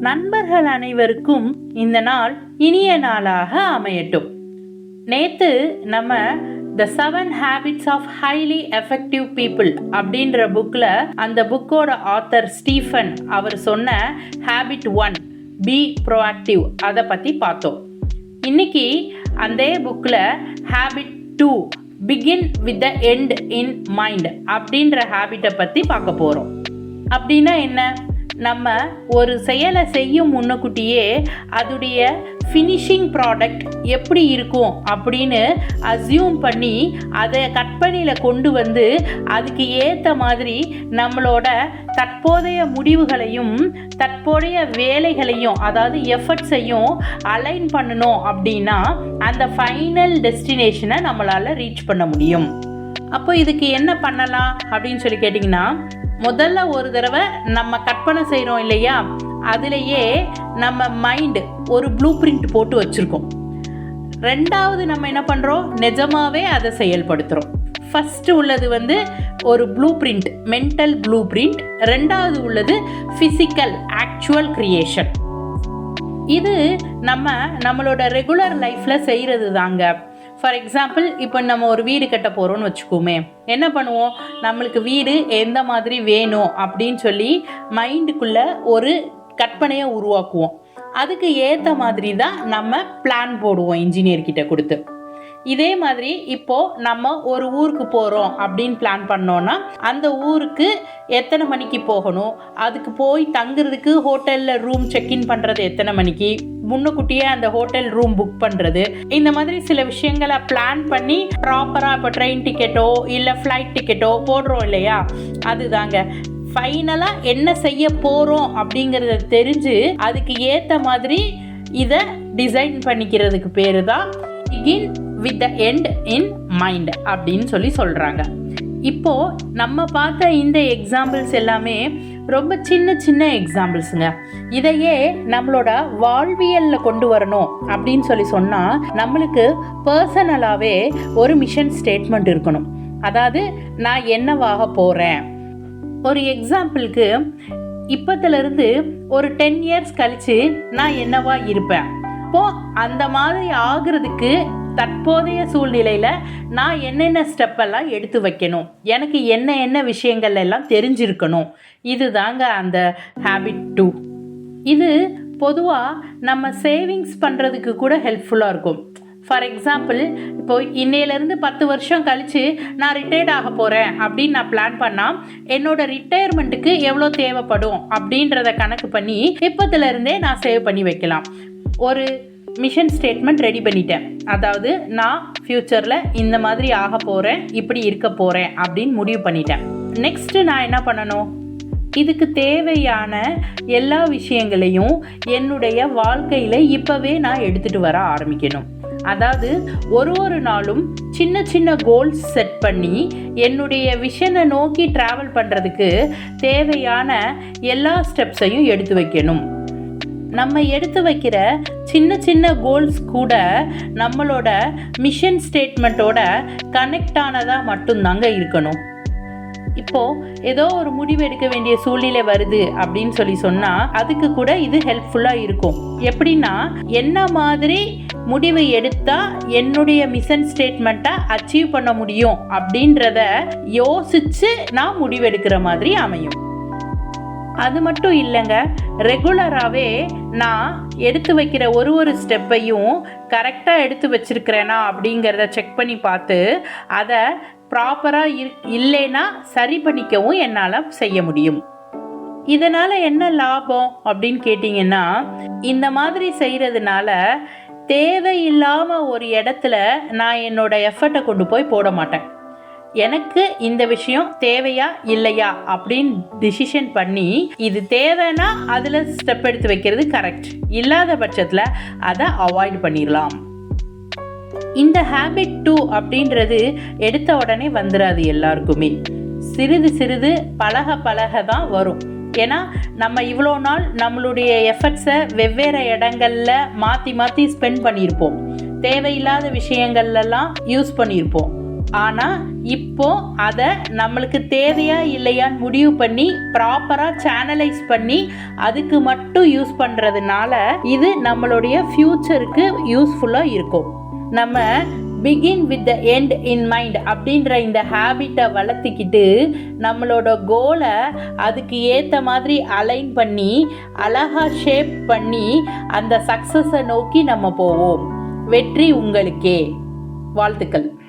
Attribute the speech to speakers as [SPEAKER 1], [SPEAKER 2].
[SPEAKER 1] நண்பர்கள் அனைவருக்கும் இந்த நாள் இனிய நாளாக அமையட்டும். நேத்து நம்ம த 7 Habits of Highly Effective People அப்படின்ற புக்ல அந்த புக்கோட ஆத்தர் ஸ்டீஃபன் அவர் சொன்ன ஹேபிட் 1 பி ப்ரோஆக்டிவ் அதை பற்றி பார்த்தோம். இன்னைக்கு அந்த புக்ல habit 2 begin with the end in mind அப்படின்ற ஹேபிட்டை பற்றி பார்க்க போகிறோம். அப்படின்னா என்ன? நம்ம ஒரு செயலை செய்யும் முன்னக்கூட்டியே அதுடைய ஃபினிஷிங் ப்ராடக்ட் எப்படி இருக்கும் அப்படின்னு அஸ்யூம் பண்ணி அதை கற்பனையில் கொண்டு வந்து அதுக்கு ஏற்ற மாதிரி நம்மளோட தற்போதைய முடிவுகளையும் தற்போதைய வேலைகளையும் அதாவது எஃபர்ட்ஸையும் அலைன் பண்ணணும் அப்படின்னா அந்த ஃபைனல் டெஸ்டினேஷனை நம்மளால் ரீச் பண்ண முடியும். அப்போ இதுக்கு என்ன பண்ணலாம் அப்படின்னு சொல்லி கேட்டிங்கன்னா, முதல்ல ஒரு தடவை நம்ம கற்பனை செய்கிறோம் இல்லையா, அதுலேயே நம்ம மைண்டு ஒரு ப்ளூ பிரிண்ட் போட்டு வச்சுருக்கோம். ரெண்டாவது நம்ம என்ன பண்ணுறோம், நிஜமாகவே அதை செயல்படுத்துகிறோம். ஃபஸ்ட்டு உள்ளது ஒரு blue print, mental blue print. ரெண்டாவது உள்ளது ஃபிசிக்கல் ஆக்சுவல் கிரியேஷன். இது நம்மளோட ரெகுலர் லைஃப்பில் செய்கிறது தாங்க. ஃபார் எக்ஸாம்பிள், இப்போ நம்ம ஒரு வீடு கட்ட போகிறோன்னு வச்சுக்கோமே, என்ன பண்ணுவோம், நம்மளுக்கு வீடு எந்த மாதிரி வேணும் அப்படின்னு சொல்லி மைண்டுக்குள்ளே ஒரு கற்பனையை உருவாக்குவோம். அதுக்கு ஏற்ற மாதிரி தான் நம்ம பிளான் போடுவோம் இன்ஜினியர்கிட்ட கொடுத்து. இதே மாதிரி இப்போது நம்ம ஒரு ஊருக்கு போகிறோம் அப்படின்னு பிளான் பண்ணோன்னா அந்த ஊருக்கு எத்தனை மணிக்கு போகணும், அதுக்கு போய் தங்குறதுக்கு ஹோட்டலில் ரூம் செக்இன் பண்ணுறது எத்தனை மணிக்கு, முன்னுக்கூட்டியே அந்த ஹோட்டல் ரூம் புக் பண்ணுறது, இந்த மாதிரி சில விஷயங்களை பிளான் பண்ணி ப்ராப்பராக இப்போ ட்ரெயின் டிக்கெட்டோ இல்லை ஃப்ளைட் டிக்கெட்டோ போடுறோம் இல்லையா, அதுதாங்க ஃபைனலாக என்ன செய்ய போகிறோம் அப்படிங்கிறத தெரிஞ்சு அதுக்கு ஏற்ற மாதிரி இதை டிசைன் பண்ணிக்கிறதுக்கு பேர் தான் begin with the end in mind அப்படின்னு சொல்கிறாங்க. இப்போது நம்ம பார்த்த இந்த எக்ஸாம்பிள்ஸ் எல்லாமே ரொம்ப சின்ன சின்ன எக்ஸாம்பிள்ஸுங்க. இதையே நம்மளோட வாழ்வியலில் கொண்டு வரணும் அப்படின்னு சொன்னால் நம்மளுக்கு பர்சனலாகவே ஒரு மிஷன் ஸ்டேட்மெண்ட் இருக்கணும். அதாவது நான் என்னவாக போகிறேன். ஒரு எக்ஸாம்பிளுக்கு, இப்போத்துலேருந்து ஒரு 10 இயர்ஸ் கழித்து நான் என்னவா இருப்பேன். இப்போது அந்த மாதிரி ஆகிறதுக்கு தற்போதைய சூழ்நிலையில் நான் என்னென்ன ஸ்டெப்பெல்லாம் எடுத்து வைக்கணும், எனக்கு என்ன விஷயங்கள் எல்லாம் தெரிஞ்சிருக்கணும். இது தாங்க அந்த ஹேபிட் 2. இது பொதுவாக நம்ம சேவிங்ஸ் பண்ணுறதுக்கு கூட ஹெல்ப்ஃபுல்லாக இருக்கும். ஃபார் எக்ஸாம்பிள், இப்போ இன்னையிலேருந்து 10 வருஷம் கழித்து நான் ரிட்டையர்ட் ஆக போகிறேன் அப்படின்னு நான் பிளான் பண்ணால் என்னோட ரிட்டையர்மெண்ட்டுக்கு எவ்வளோ தேவைப்படும் அப்படின்றத கணக்கு பண்ணி இப்போத்துலேருந்தே நான் சேவ் பண்ணி வைக்கலாம். ஒரு மிஷன் ஸ்டேட்மெண்ட் ரெடி பண்ணிட்டேன். அதாவது நான் ஃப்யூச்சரில் இந்த மாதிரி ஆக போகிறேன், இப்படி இருக்க போகிறேன் அப்படின்னு முடிவு பண்ணிட்டேன். நெக்ஸ்ட்டு நான் என்ன பண்ணணும், இதுக்கு தேவையான எல்லா விஷயங்களையும் என்னுடைய வாழ்க்கையில் இப்போவே நான் எடுத்துகிட்டு வர ஆரம்பிக்கணும். அதாவது ஒரு நாளும் சின்ன சின்ன கோல்ஸ் செட் பண்ணி என்னுடைய விஷனை நோக்கி ட்ராவல் பண்ணுறதுக்கு தேவையான எல்லா ஸ்டெப்ஸையும் எடுத்து வைக்கணும். நம்ம எடுத்து வைக்கிற சின்ன சின்ன கோல்ஸ் கூட நம்மளோட மிஷன் ஸ்டேட்மெண்ட்டோட கனெக்ட் ஆனதாக மட்டும்தாங்க இருக்கணும். இப்போது ஏதோ ஒரு முடிவு எடுக்க வேண்டிய சூழ்நிலை வருது அப்படின்னு சொன்னால் அதுக்கு கூட இது ஹெல்ப்ஃபுல்லாக இருக்கும். எப்படின்னா, என்ன மாதிரி முடிவு எடுத்தால் என்னுடைய மிஷன் ஸ்டேட்மெண்ட்டை அச்சீவ் பண்ண முடியும் அப்படின்றத யோசித்து நான் முடிவெடுக்கிற மாதிரி அமையும். அது மட்டும் இல்லைங்க, ரெகுலராகவே நான் எடுத்து வைக்கிற ஒரு ஸ்டெப்பையும் கரெக்டாக எடுத்து வச்சிருக்கிறேனா அப்படிங்கிறத செக் பண்ணி பார்த்து அதை ப்ராப்பராக இல்லைன்னா சரி பண்ணிக்கவும் என்னால் செய்ய முடியும். இதனால் என்ன லாபம் அப்படின்னு கேட்டிங்கன்னா, இந்த மாதிரி செய்கிறதுனால தேவையில்லாமல் ஒரு இடத்துல நான் என்னோட எஃபர்ட்டை கொண்டு போய் போட மாட்டேன். எனக்கு இந்த விஷயம் தேவையா இல்லையா அப்படின்னு டிசிஷன் பண்ணி இது தேவைன்னா அதில் ஸ்டெப் எடுத்து வைக்கிறது கரெக்ட், இல்லாத பட்சத்தில் அதை அவாய்ட் பண்ணிடலாம். இந்த ஹேபிட் 2 அப்படின்றது எடுத்த உடனே வந்துடாது எல்லாருக்குமே. சிறிது பழக தான் வரும். ஏன்னா நம்ம இவ்வளோ நாள் நம்மளுடைய எஃபர்ட்ஸை வெவ்வேறு இடங்களில் மாற்றி ஸ்பெண்ட் பண்ணியிருப்போம். தேவையில்லாத விஷயங்கள்லாம் யூஸ் பண்ணியிருப்போம். ஆனால் இப்போ அதை நம்மளுக்கு தேவையா இல்லையான்னு முடிவு பண்ணி ப்ராப்பராக சேனலைஸ் பண்ணி அதுக்கு மட்டும் யூஸ் பண்ணுறதுனால இது நம்மளுடைய ஃப்யூச்சருக்கு யூஸ்ஃபுல்லாக இருக்கும். நம்ம begin with the end in mind அப்படின்ற இந்த ஹேபிட்டை வளர்த்திக்கிட்டு நம்மளோட கோலை அதுக்கு ஏற்ற மாதிரி அலைன் பண்ணி அழகாக ஷேப் பண்ணி அந்த சக்ஸஸை நோக்கி நம்ம போவோம். வெற்றி உங்களுக்கே. வாழ்த்துக்கள்.